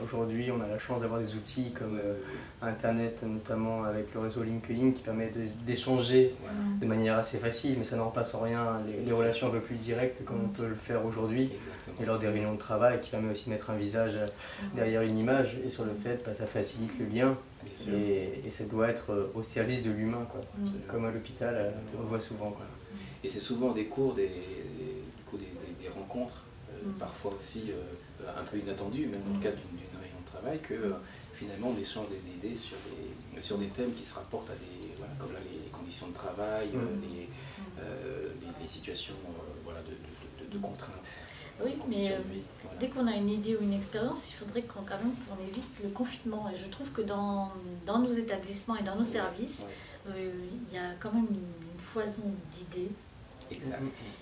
aujourd'hui, on a la chance d'avoir des outils comme Internet, notamment avec le réseau LinkedIn, qui permet d'échanger de manière assez facile, mais ça ne remplace en rien les relations un peu plus directes comme on peut le faire aujourd'hui, et lors des réunions de travail, qui permet aussi de mettre un visage derrière une image, et sur le fait, ça facilite le lien, et ça doit être au service de l'humain, comme à l'hôpital, on le voit souvent. Et c'est souvent des cours, des rencontres, parfois aussi un peu inattendues, même dans le cadre d'une réunion de travail, que finalement on échange des idées sur des thèmes qui se rapportent à des, comme là, les conditions de travail, les situations de contraintes. Oui, mais dès qu'on a une idée ou une expérience, il faudrait qu'on évite le confinement. Et je trouve que dans nos établissements et dans nos services, il y a quand même une foison d'idées,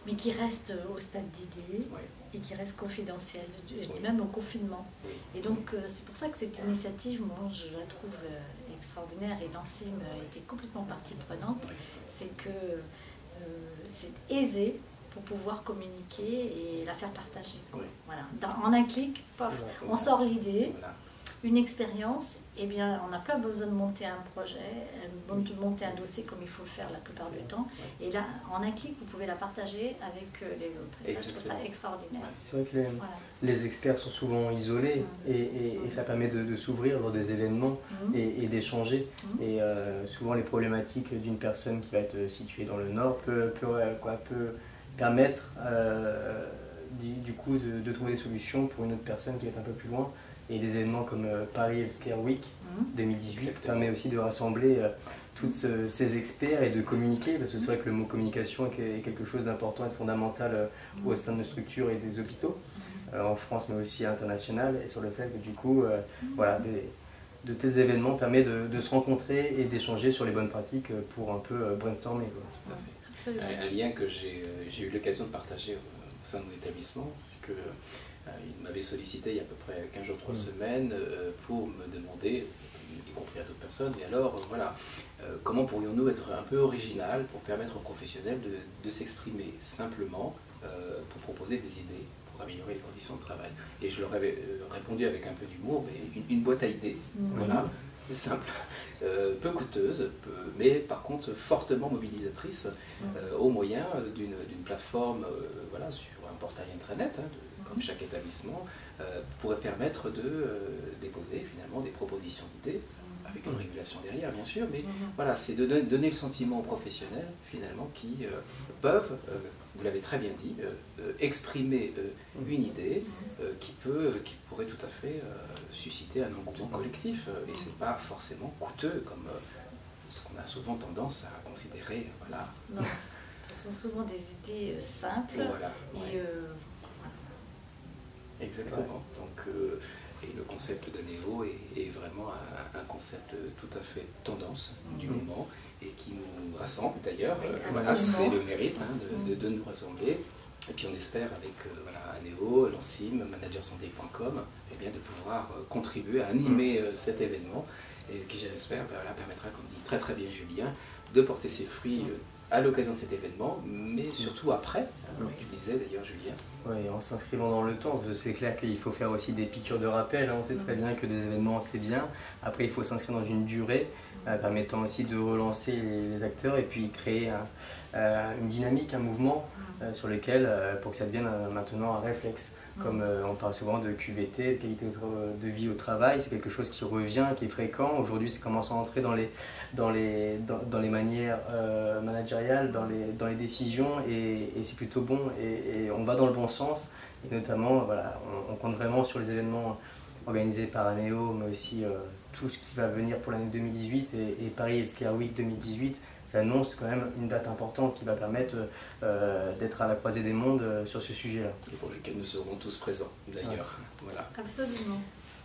mais qui reste au stade d'idées et qui reste confidentielle, je dis même au confinement. Et donc c'est pour ça que cette initiative, moi je la trouve extraordinaire, et l'ANSIM était complètement partie prenante. C'est que c'est aisé pour pouvoir communiquer et la faire partager. Voilà. En un clic, paf, on sort l'idée, une expérience, et bien on n'a pas besoin de monter un projet, de monter un dossier comme il faut le faire la plupart du temps. Et là, en un clic, vous pouvez la partager avec les autres. Et ça, je trouve ça extraordinaire. C'est vrai que les experts sont souvent isolés, et ça permet de s'ouvrir lors des événements et d'échanger. Et souvent les problématiques d'une personne qui va être située dans le Nord peut permettre du coup de trouver des solutions pour une autre personne qui est un peu plus loin. Et des événements comme Paris Healthcare Week 2018 permet aussi de rassembler tous ces experts et de communiquer, parce que c'est vrai que le mot communication est quelque chose d'important et de fondamental au sein de nos structures et des hôpitaux, en France mais aussi à l'international, et sur le fait que du coup, de tels événements permettent de se rencontrer et d'échanger sur les bonnes pratiques pour un peu brainstormer. Un lien que j'ai eu l'occasion de partager au sein de mon établissement, c'est que il m'avait sollicité il y a à peu près 15 jours, 3 semaines pour me demander, y compris à d'autres personnes, et alors comment pourrions-nous être un peu original pour permettre aux professionnels de s'exprimer simplement, pour proposer des idées, pour améliorer les conditions de travail. Et je leur avais répondu avec un peu d'humour, mais une boîte à idées, simple, peu coûteuse, mais par contre fortement mobilisatrice, au moyen d'une plateforme sur un portail intranet, comme chaque établissement, pourrait permettre de déposer finalement des propositions d'idées, avec une régulation derrière bien sûr, mais c'est de donner le sentiment aux professionnels finalement qui peuvent, vous l'avez très bien dit, exprimer une idée qui pourrait tout à fait susciter un engouement collectif, et c'est pas forcément coûteux comme ce qu'on a souvent tendance à considérer. Non, ce sont souvent des idées simples. Exactement. Donc, et le concept d'Anéo est vraiment un concept tout à fait tendance du moment, et qui nous rassemble d'ailleurs. C'est le mérite de nous rassembler. Et puis on espère avec Anéo, l'ANSIM, managersanté.com, de pouvoir contribuer à animer cet événement, et qui j'espère permettra, comme dit très bien Julien, de porter ses fruits à l'occasion de cet événement, mais surtout après, tu disais d'ailleurs Julien. Oui, en s'inscrivant dans le temps, c'est clair qu'il faut faire aussi des piqûres de rappel, on sait très bien que des événements c'est bien, après il faut s'inscrire dans une durée, permettant aussi de relancer les acteurs et puis créer une dynamique, un mouvement sur lequel, pour que ça devienne maintenant un réflexe. Comme on parle souvent de QVT, de qualité de vie au travail, c'est quelque chose qui revient, qui est fréquent. Aujourd'hui, ça commence à entrer dans les manières managériales, dans les décisions, et c'est plutôt bon, et on va dans le bon sens. Et notamment, on compte vraiment sur les événements organisés par Anéo, mais aussi tout ce qui va venir pour l'année 2018, et Paris Healthcare Week 2018. Ça annonce quand même une date importante qui va permettre d'être à la croisée des mondes sur ce sujet-là. Et pour lequel nous serons tous présents, d'ailleurs. Absolument.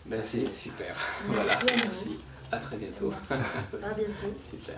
Merci, super. Merci. À très bientôt. Merci. À bientôt. Super.